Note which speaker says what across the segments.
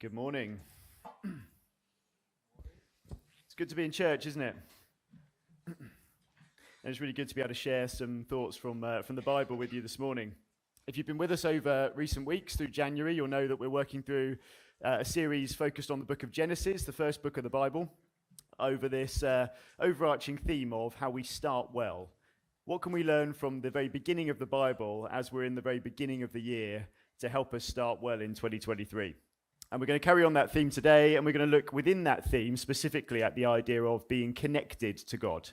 Speaker 1: Good morning. It's good to be in church, isn't it? And it's really good to be able to share some thoughts from the Bible with you this morning. If you've been with us over recent weeks through January, you'll know that we're working through a series focused on the book of Genesis, the first book of the Bible, over this overarching theme of how we start well. What can we learn from the very beginning of the Bible as we're in the very beginning of the year to help us start well in 2023? And we're going to carry on that theme today, and we're going to look within that theme specifically at the idea of being connected to God,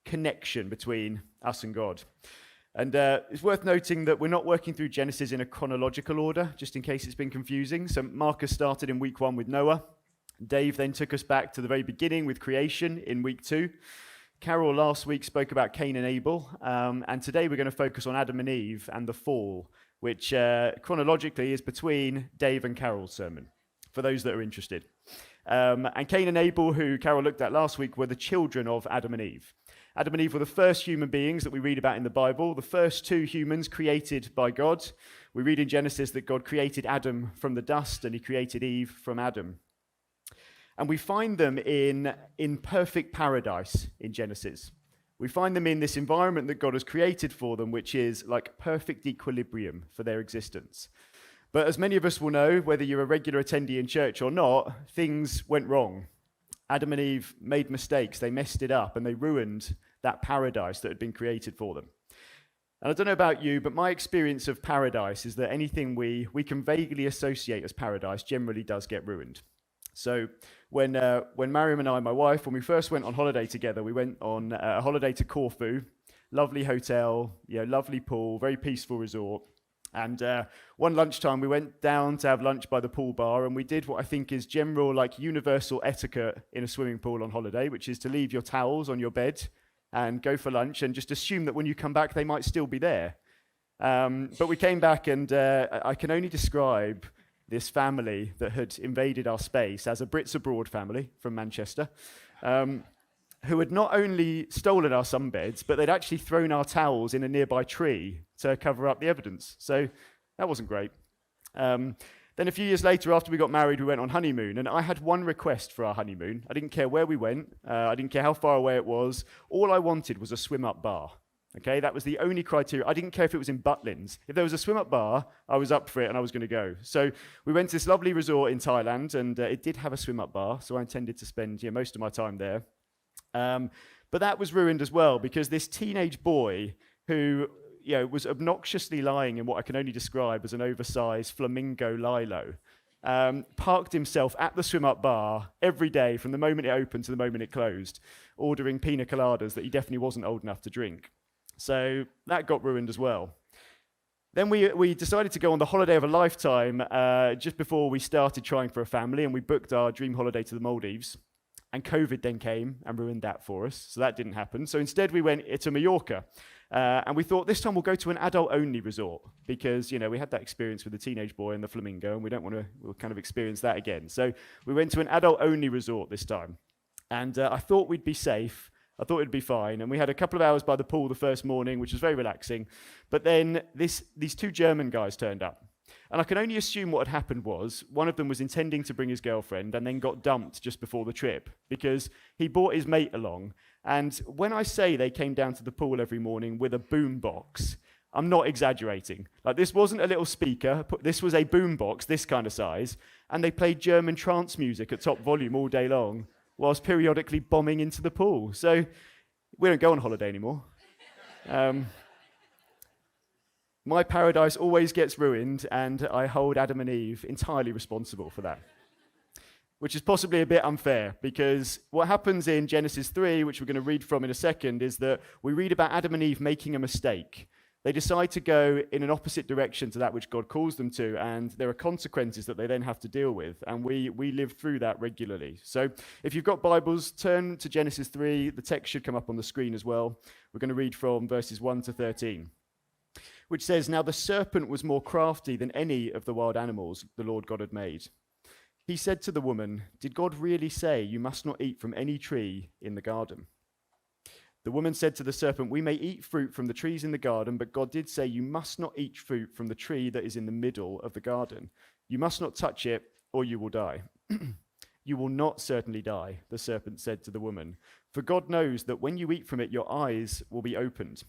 Speaker 1: connection between us and God. And it's worth noting that we're not working through Genesis in a chronological order, just in case it's been confusing. So Marcus started in week 1 with Noah. Dave then took us back to the very beginning with creation in week 2. Carol last week spoke about Cain and Abel, and today we're going to focus on Adam and Eve and the fall, which chronologically is between Dave and Carol's sermon, for those that are interested. And Cain and Abel, who Carol looked at last week, were the children of Adam and Eve. Adam and Eve were the first human beings that we read about in the Bible, the first 2 humans created by God. We read in Genesis that God created Adam from the dust and he created Eve from Adam. And we find them in perfect paradise in Genesis. We find them in this environment that God has created for them, which is like perfect equilibrium for their existence. But as many of us will know, whether you're a regular attendee in church or not, things went wrong. Adam and Eve made mistakes, they messed it up, and they ruined that paradise that had been created for them. And I don't know about you, but my experience of paradise is that anything we can vaguely associate as paradise generally does get ruined. So when Mariam and I, my wife, when we first went on holiday together, we went on a holiday to Corfu, lovely hotel, lovely pool, very peaceful resort. And one lunchtime, we went down to have lunch by the pool bar, and we did what I think is general, universal etiquette in a swimming pool on holiday, which is to leave your towels on your bed and go for lunch and just assume that when you come back, they might still be there. But we came back, and I can only describe this family that had invaded our space as a Brits Abroad family from Manchester, who had not only stolen our sunbeds, but they'd actually thrown our towels in a nearby tree to cover up the evidence. So that wasn't great. Then a few years later, after we got married, we went on honeymoon, and I had one request for our honeymoon. I didn't care where we went. I didn't care how far away it was. All I wanted was a swim-up bar. Okay, that was the only criteria. I didn't care if it was in Butlins. If there was a swim-up bar, I was up for it and I was going to go. So we went to this lovely resort in Thailand, and it did have a swim-up bar, so I intended to spend most of my time there. But that was ruined as well, because this teenage boy who was obnoxiously lying in what I can only describe as an oversized flamingo lilo, parked himself at the swim-up bar every day from the moment it opened to the moment it closed, ordering pina coladas that he definitely wasn't old enough to drink. So that got ruined as well. Then we decided to go on the holiday of a lifetime just before we started trying for a family, and we booked our dream holiday to the Maldives. And COVID then came and ruined that for us, so that didn't happen. So instead we went to Mallorca, and we thought this time we'll go to an adult-only resort, because we had that experience with the teenage boy and the flamingo, and we don't want to kind of experience that again. So we went to an adult-only resort this time, and I thought we'd be safe. I thought it'd be fine, and we had a couple of hours by the pool the first morning, which was very relaxing. But then these 2 German guys turned up, and I can only assume what had happened was one of them was intending to bring his girlfriend and then got dumped just before the trip, because he brought his mate along. And when I say they came down to the pool every morning with a boom box, I'm not exaggerating. This wasn't a little speaker. This was a boom box, this kind of size, and they played German trance music at top volume all day long, whilst periodically bombing into the pool. So we don't go on holiday anymore. My paradise always gets ruined, and I hold Adam and Eve entirely responsible for that, which is possibly a bit unfair, because what happens in Genesis 3, which we're going to read from in a second, is that we read about Adam and Eve making a mistake. They decide to go in an opposite direction to that which God calls them to, and there are consequences that they then have to deal with, and we live through that regularly. So if you've got Bibles, turn to Genesis 3. The text should come up on the screen as well. We're going to read from verses 1 to 13, which says, "Now the serpent was more crafty than any of the wild animals the Lord God had made. He said to the woman, 'Did God really say you must not eat from any tree in the garden?' The woman said to the serpent, 'We may eat fruit from the trees in the garden, but God did say you must not eat fruit from the tree that is in the middle of the garden. You must not touch it, or you will die." "You will not certainly die," the serpent said to the woman, "for God knows that when you eat from it, your eyes will be opened,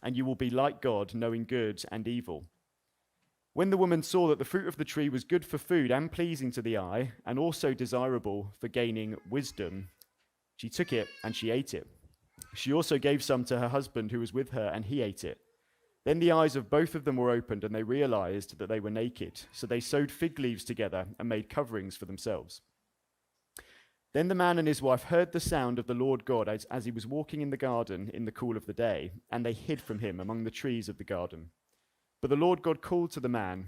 Speaker 1: and you will be like God, knowing good and evil." When the woman saw that the fruit of the tree was good for food and pleasing to the eye, and also desirable for gaining wisdom, she took it and she ate it. She also gave some to her husband who was with her, and he ate it. Then the eyes of both of them were opened, and they realized that they were naked. So they sewed fig leaves together and made coverings for themselves. Then the man and his wife heard the sound of the Lord God as he was walking in the garden in the cool of the day, and they hid from him among the trees of the garden. But the Lord God called to the man,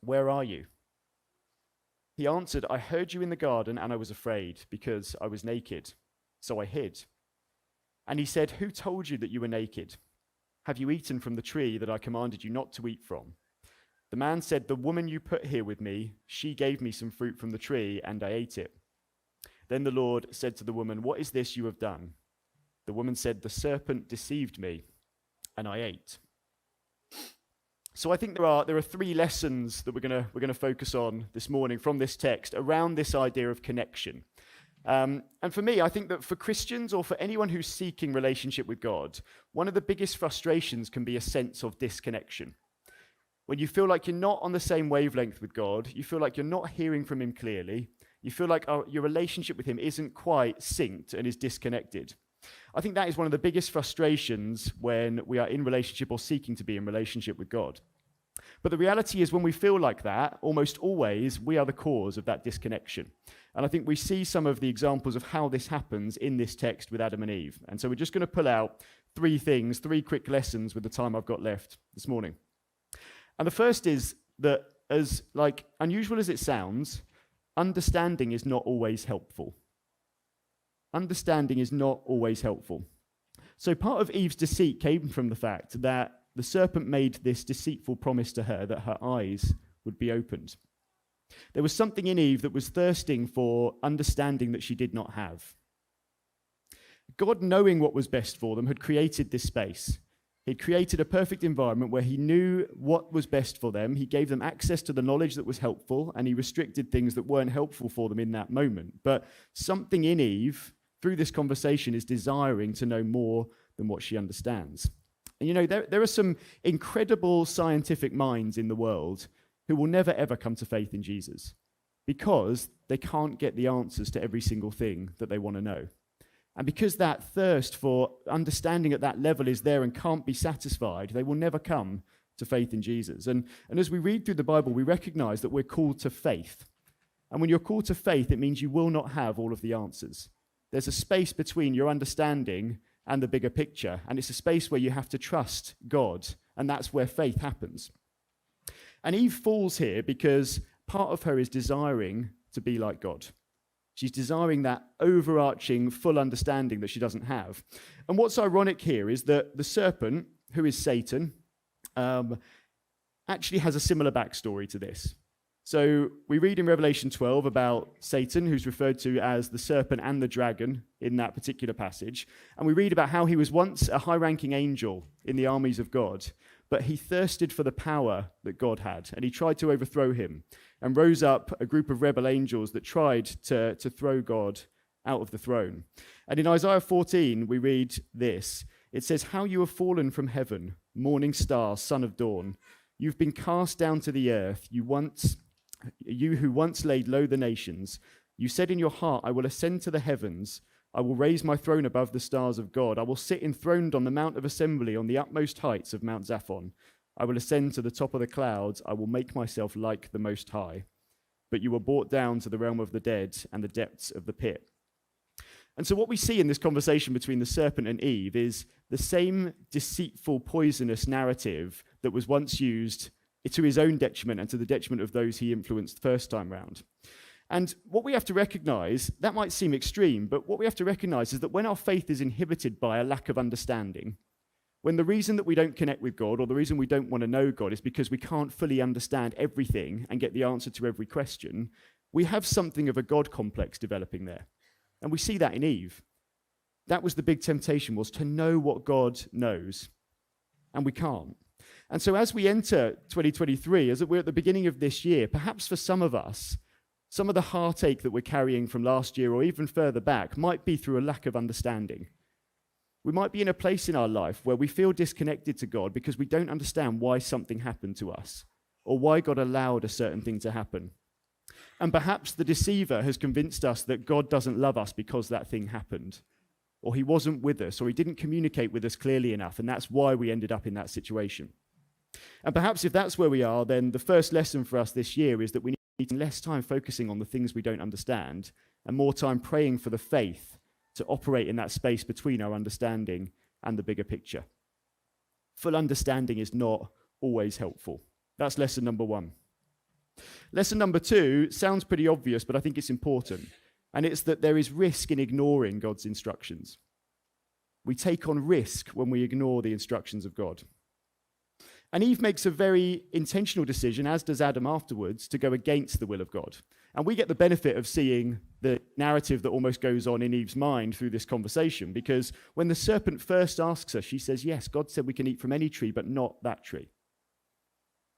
Speaker 1: "Where are you?" He answered, "I heard you in the garden, and I was afraid, because I was naked. So I hid." And he said, "Who told you that you were naked? Have you eaten from the tree that I commanded you not to eat from?" The man said, "The woman you put here with me, she gave me some fruit from the tree, and I ate it." Then the Lord said to the woman, "What is this you have done?" The woman said, "The serpent deceived me, and I ate." So I think there are three lessons that we're going to focus on this morning from this text around this idea of connection. And for me, I think that for Christians or for anyone who's seeking relationship with God, one of the biggest frustrations can be a sense of disconnection. When you feel like you're not on the same wavelength with God, you feel like you're not hearing from him clearly, you feel like your relationship with him isn't quite synced and is disconnected. I think that is one of the biggest frustrations when we are in relationship or seeking to be in relationship with God. But the reality is when we feel like that, almost always we are the cause of that disconnection. And I think we see some of the examples of how this happens in this text with Adam and Eve. And so we're just going to pull out three quick lessons with the time I've got left this morning. And the first is that, as unusual as it sounds, understanding is not always helpful. Understanding is not always helpful. So part of Eve's deceit came from the fact that the serpent made this deceitful promise to her that her eyes would be opened. There was something in Eve that was thirsting for understanding that she did not have. God, knowing what was best for them, had created this space. He'd created a perfect environment where he knew what was best for them. He gave them access to the knowledge that was helpful, and he restricted things that weren't helpful for them in that moment. But something in Eve, through this conversation, is desiring to know more than what she understands. And there are some incredible scientific minds in the world who will never ever come to faith in Jesus because they can't get the answers to every single thing that they want to know. And because that thirst for understanding at that level is there and can't be satisfied, they will never come to faith in Jesus. And as we read through the Bible, we recognize that we're called to faith. And when you're called to faith, it means you will not have all of the answers. There's a space between your understanding and the bigger picture, and it's a space where you have to trust God, and that's where faith happens. And Eve falls here because part of her is desiring to be like God. She's desiring that overarching full understanding that she doesn't have. And what's ironic here is that the serpent, who is Satan, actually has a similar backstory to this. So we read in Revelation 12 about Satan, who's referred to as the serpent and the dragon in that particular passage. And we read about how he was once a high-ranking angel in the armies of God, but he thirsted for the power that God had, and he tried to overthrow him, and rose up a group of rebel angels that tried to throw God out of the throne. And in Isaiah 14, we read this. It says, "How you have fallen from heaven, morning star, son of dawn. You've been cast down to the earth, you who once laid low the nations. You said in your heart, I will ascend to the heavens. I will raise my throne above the stars of God. I will sit enthroned on the mount of assembly on the utmost heights of Mount Zaphon. I will ascend to the top of the clouds. I will make myself like the Most High. But you were brought down to the realm of the dead and the depths of the pit." And so what we see in this conversation between the serpent and Eve is the same deceitful, poisonous narrative that was once used to his own detriment and to the detriment of those he influenced first time round. And what we have to recognize, that might seem extreme, but what we have to recognize is that when our faith is inhibited by a lack of understanding, when the reason that we don't connect with God or the reason we don't want to know God is because we can't fully understand everything and get the answer to every question, we have something of a God complex developing there. And we see that in Eve. That was the big temptation, was to know what God knows. And we can't. And so as we enter 2023, as we're at the beginning of this year, perhaps for some of us, Some of the heartache that we're carrying from last year or even further back might be through a lack of understanding. We might be in a place in our life where we feel disconnected to God because we don't understand why something happened to us or why God allowed a certain thing to happen. And perhaps the deceiver has convinced us that God doesn't love us because that thing happened, or he wasn't with us, or he didn't communicate with us clearly enough, and that's why we ended up in that situation. And perhaps if that's where we are, then the first lesson for us this year is that we need less time focusing on the things we don't understand and more time praying for the faith to operate in that space between our understanding and the bigger picture. Full understanding is not always helpful. That's lesson number 1. Lesson number 2 sounds pretty obvious, but I think it's important. And it's that there is risk in ignoring God's instructions. We take on risk when we ignore the instructions of God. And Eve makes a very intentional decision, as does Adam afterwards, to go against the will of God. And we get the benefit of seeing the narrative that almost goes on in Eve's mind through this conversation, because when the serpent first asks her, she says, yes, God said we can eat from any tree, but not that tree.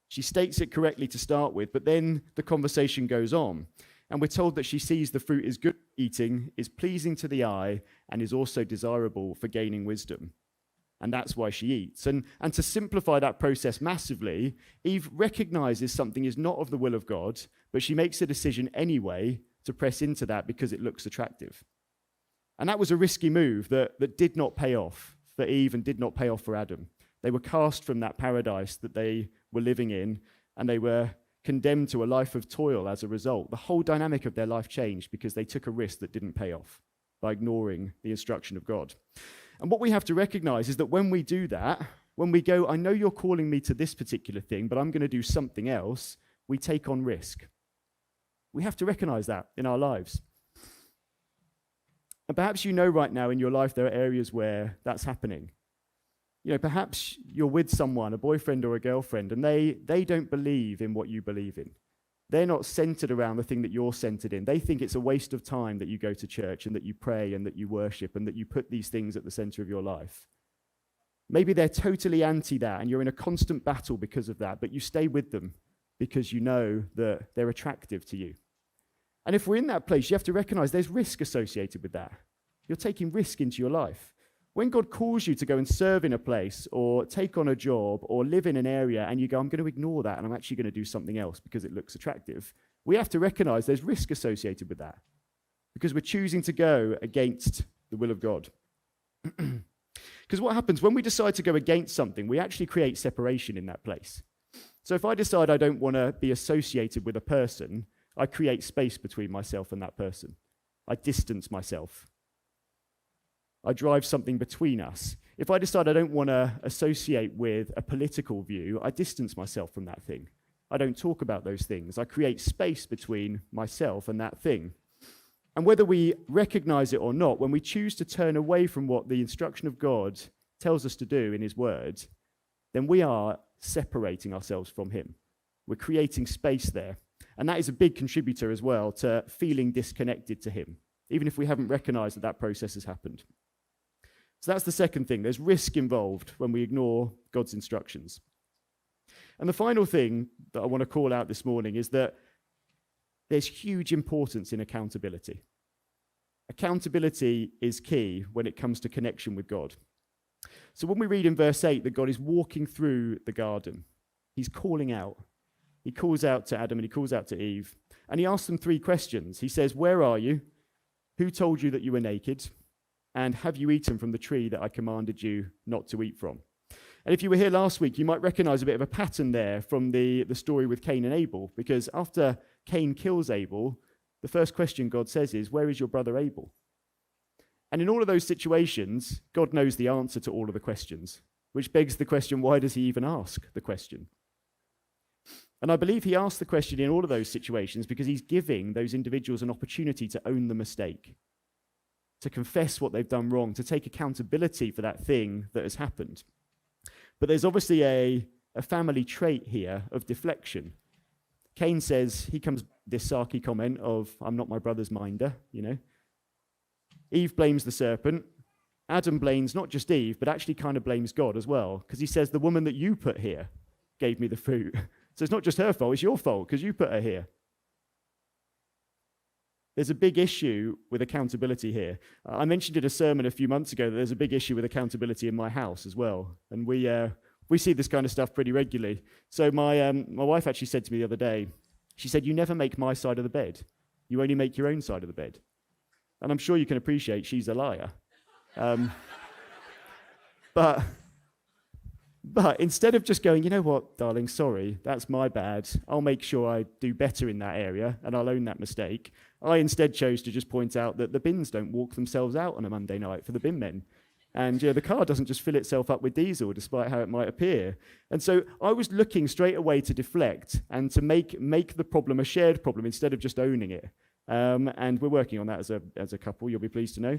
Speaker 1: She states it correctly to start with, but then the conversation goes on. And we're told that she sees the fruit is good eating, is pleasing to the eye, and is also desirable for gaining wisdom. And that's why she eats. And to simplify that process massively, Eve recognizes something is not of the will of God, but she makes a decision anyway to press into that because it looks attractive. And that was a risky move that did not pay off for Eve and did not pay off for Adam. They were cast from that paradise that they were living in, and they were condemned to a life of toil as a result. The whole dynamic of their life changed because they took a risk that didn't pay off by ignoring the instruction of God. And what we have to recognize is that when we do that, when we go, I know you're calling me to this particular thing, but I'm going to do something else, we take on risk. We have to recognize that in our lives. And perhaps you know right now in your life there are areas where that's happening. You know, perhaps you're with someone, a boyfriend or a girlfriend, and they don't believe in what you believe in. They're not centered around the thing that you're centered in. They think it's a waste of time that you go to church and that you pray and that you worship and that you put these things at the center of your life. Maybe they're totally anti that and you're in a constant battle because of that, but you stay with them because you know that they're attractive to you. And if we're in that place, you have to recognize there's risk associated with that. You're taking risk into your life. When God calls you to go and serve in a place or take on a job or live in an area and you go, I'm going to ignore that and I'm actually going to do something else because it looks attractive, we have to recognize there's risk associated with that because we're choosing to go against the will of God. Because what happens when we decide to go against something, we actually create separation in that place. So if I decide I don't want to be associated with a person, I create space between myself and that person. I distance myself. I drive something between us. If I decide I don't want to associate with a political view, I distance myself from that thing. I don't talk about those things. I create space between myself and that thing. And whether we recognize it or not, when we choose to turn away from what the instruction of God tells us to do in his word, then we are separating ourselves from him. We're creating space there. And that is a big contributor as well to feeling disconnected to him, even if we haven't recognized that process has happened. So that's the second thing. There's risk involved when we ignore God's instructions. And the final thing that I want to call out this morning is that there's huge importance in accountability. Accountability is key when it comes to connection with God. So when we read in verse 8 that God is walking through the garden, he's calling out. He calls out to Adam and he calls out to Eve. And he asks them 3 questions. He says, where are you? Who told you that you were naked? And have you eaten from the tree that I commanded you not to eat from? And if you were here last week, you might recognize a bit of a pattern there from the story with Cain and Abel, because after Cain kills Abel, the first question God says is, where is your brother Abel? And in all of those situations, God knows the answer to all of the questions, which begs the question, why does he even ask the question? And I believe he asked the question in all of those situations because he's giving those individuals an opportunity to own the mistake, to confess what they've done wrong, to take accountability for that thing that has happened. But there's obviously a family trait here of deflection. Cain says, he comes with this sarky comment of, I'm not my brother's minder, you know. Eve blames the serpent. Adam blames not just Eve, but actually kind of blames God as well, because he says, the woman that you put here gave me the fruit. So it's not just her fault, it's your fault, because you put her here. There's a big issue with accountability here. I mentioned in a sermon a few months ago that there's a big issue with accountability in my house as well. And we see this kind of stuff pretty regularly. So my wife actually said to me the other day, she said, "You never make my side of the bed. You only make your own side of the bed." And I'm sure you can appreciate she's a liar. But instead of just going, "You know what, darling, sorry, that's my bad. I'll make sure I do better in that area and I'll own that mistake," I instead chose to just point out that the bins don't walk themselves out on a Monday night for the bin men. And the car doesn't just fill itself up with diesel, despite how it might appear. And so I was looking straight away to deflect and to make the problem a shared problem instead of just owning it. And we're working on that as a couple, you'll be pleased to know.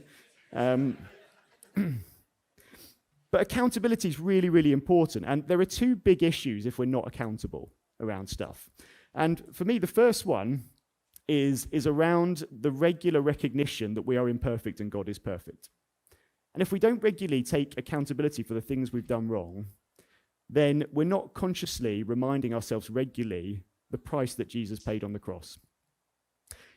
Speaker 1: But accountability is really, really important. And there are two big issues if we're not accountable around stuff. And for me, the first one is around the regular recognition that we are imperfect and God is perfect. And if we don't regularly take accountability for the things we've done wrong, then we're not consciously reminding ourselves regularly the price that Jesus paid on the cross.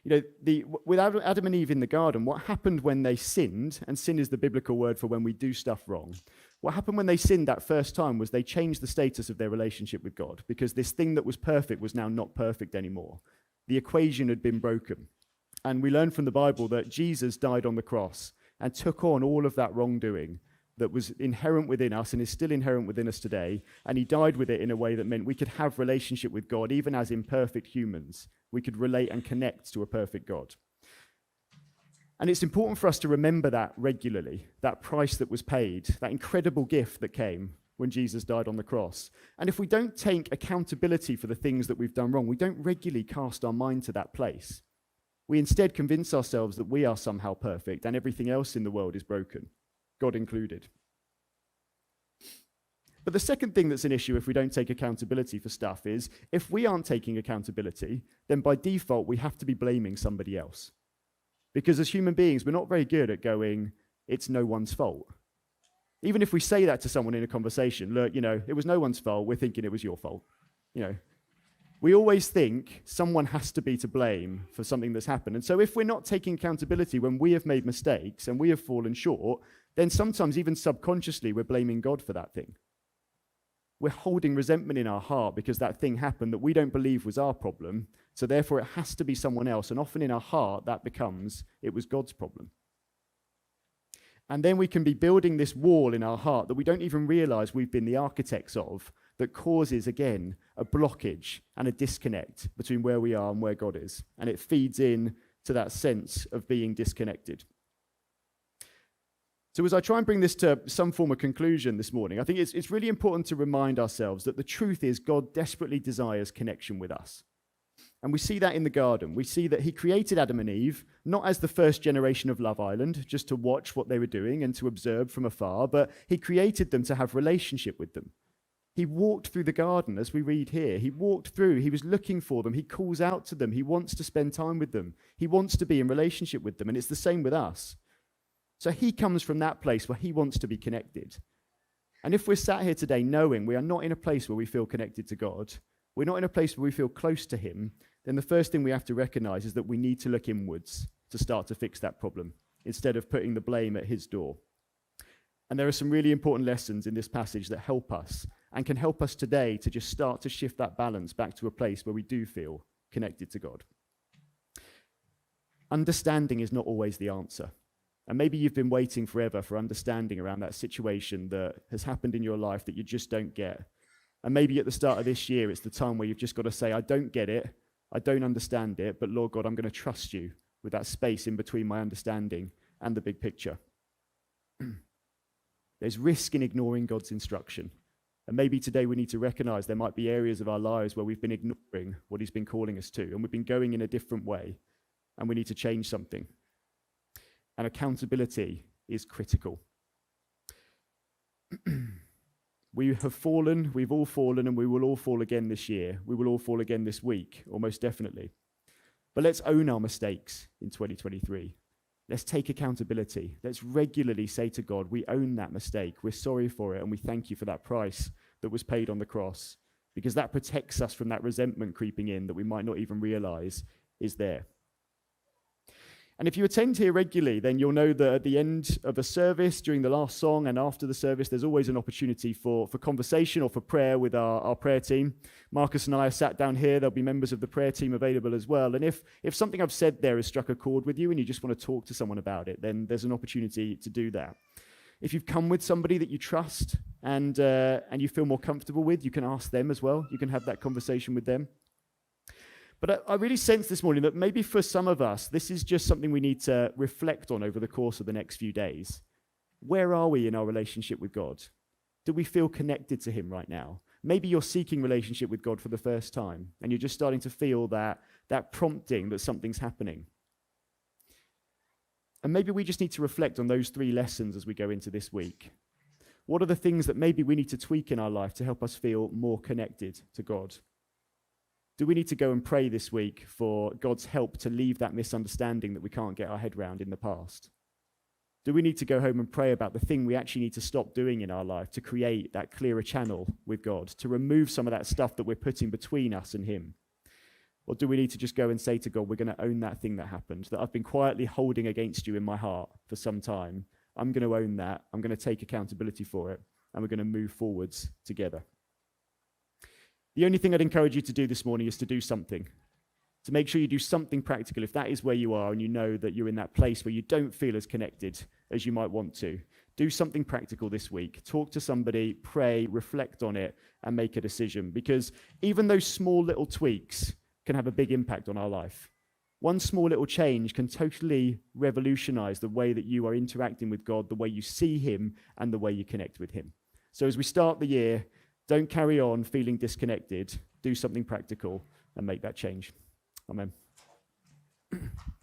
Speaker 1: You know, with Adam and Eve in the garden, what happened when they sinned, and sin is the biblical word for when we do stuff wrong, what happened when they sinned that first time was they changed the status of their relationship with God, because this thing that was perfect was now not perfect anymore. The equation had been broken. And we learn from the Bible that Jesus died on the cross and took on all of that wrongdoing that was inherent within us and is still inherent within us today, and he died with it in a way that meant we could have relationship with God even as imperfect humans. We could relate and connect to a perfect God. And it's important for us to remember that regularly, that price that was paid, that incredible gift that came when Jesus died on the cross. And if we don't take accountability for the things that we've done wrong, we don't regularly cast our mind to that place. We instead convince ourselves that we are somehow perfect and everything else in the world is broken, God included. But the second thing that's an issue if we don't take accountability for stuff is, if we aren't taking accountability, then by default we have to be blaming somebody else. Because as human beings, we're not very good at going, "It's no one's fault." Even if we say that to someone in a conversation, "Look, it was no one's fault, we're thinking it was your fault." We always think someone has to be to blame for something that's happened. And so if we're not taking accountability when we have made mistakes and we have fallen short, then sometimes even subconsciously we're blaming God for that thing. We're holding resentment in our heart because that thing happened that we don't believe was our problem, so therefore it has to be someone else. And often in our heart that becomes, it was God's problem. And then we can be building this wall in our heart that we don't even realize we've been the architects of, that causes, again, a blockage and a disconnect between where we are and where God is. And it feeds in to that sense of being disconnected. So as I try and bring this to some form of conclusion this morning, I think it's really important to remind ourselves that the truth is God desperately desires connection with us. And we see that in the garden. We see that he created Adam and Eve, not as the first generation of Love Island, just to watch what they were doing and to observe from afar, but he created them to have relationship with them. He walked through the garden, as we read here. He walked through, he was looking for them, he calls out to them, he wants to spend time with them, he wants to be in relationship with them, and it's the same with us. So he comes from that place where he wants to be connected. And if we're sat here today knowing we are not in a place where we feel connected to God, we're not in a place where we feel close to him, then the first thing we have to recognize is that we need to look inwards to start to fix that problem, instead of putting the blame at his door. And there are some really important lessons in this passage that help us and can help us today to just start to shift that balance back to a place where we do feel connected to God. Understanding is not always the answer. And maybe you've been waiting forever for understanding around that situation that has happened in your life that you just don't get. And maybe at the start of this year, it's the time where you've just got to say, "I don't get it, I don't understand it, but Lord God, I'm going to trust you with that space in between my understanding and the big picture." There's risk in ignoring God's instruction. And maybe today we need to recognize there might be areas of our lives where we've been ignoring what he's been calling us to, and we've been going in a different way, and we need to change something. And accountability is critical. We have fallen, we've all fallen, and we will all fall again this year. We will all fall again this week, almost definitely. But let's own our mistakes in 2023. Let's take accountability. Let's regularly say to God, we own that mistake, we're sorry for it, and we thank you for that price that was paid on the cross, because that protects us from that resentment creeping in that we might not even realize is there. And if you attend here regularly, then you'll know that at the end of a service, during the last song and after the service, there's always an opportunity for conversation or for prayer with our prayer team. Marcus and I are sat down here. There'll be members of the prayer team available as well. And if something I've said there has struck a chord with you and you just want to talk to someone about it, then there's an opportunity to do that. If you've come with somebody that you trust and you feel more comfortable with, you can ask them as well. You can have that conversation with them. But I really sense this morning that maybe for some of us, this is just something we need to reflect on over the course of the next few days. Where are we in our relationship with God? Do we feel connected to him right now? Maybe you're seeking relationship with God for the first time, and you're just starting to feel that prompting that something's happening. And maybe we just need to reflect on those 3 lessons as we go into this week. What are the things that maybe we need to tweak in our life to help us feel more connected to God? Do we need to go and pray this week for God's help to leave that misunderstanding that we can't get our head around in the past? Do we need to go home and pray about the thing we actually need to stop doing in our life to create that clearer channel with God, to remove some of that stuff that we're putting between us and him? Or do we need to just go and say to God, we're going to own that thing that happened, that I've been quietly holding against you in my heart for some time. I'm going to own that. I'm going to take accountability for it, and we're going to move forwards together. The only thing I'd encourage you to do this morning is to do something, to make sure you do something practical. If that is where you are and you know that you're in that place where you don't feel as connected as you might want to, do something practical this week. Talk to somebody, pray, reflect on it, and make a decision. Because even those small little tweaks can have a big impact on our life. One small little change can totally revolutionize the way that you are interacting with God, the way you see him, and the way you connect with him. So as we start the year, don't carry on feeling disconnected. Do something practical and make that change. Amen.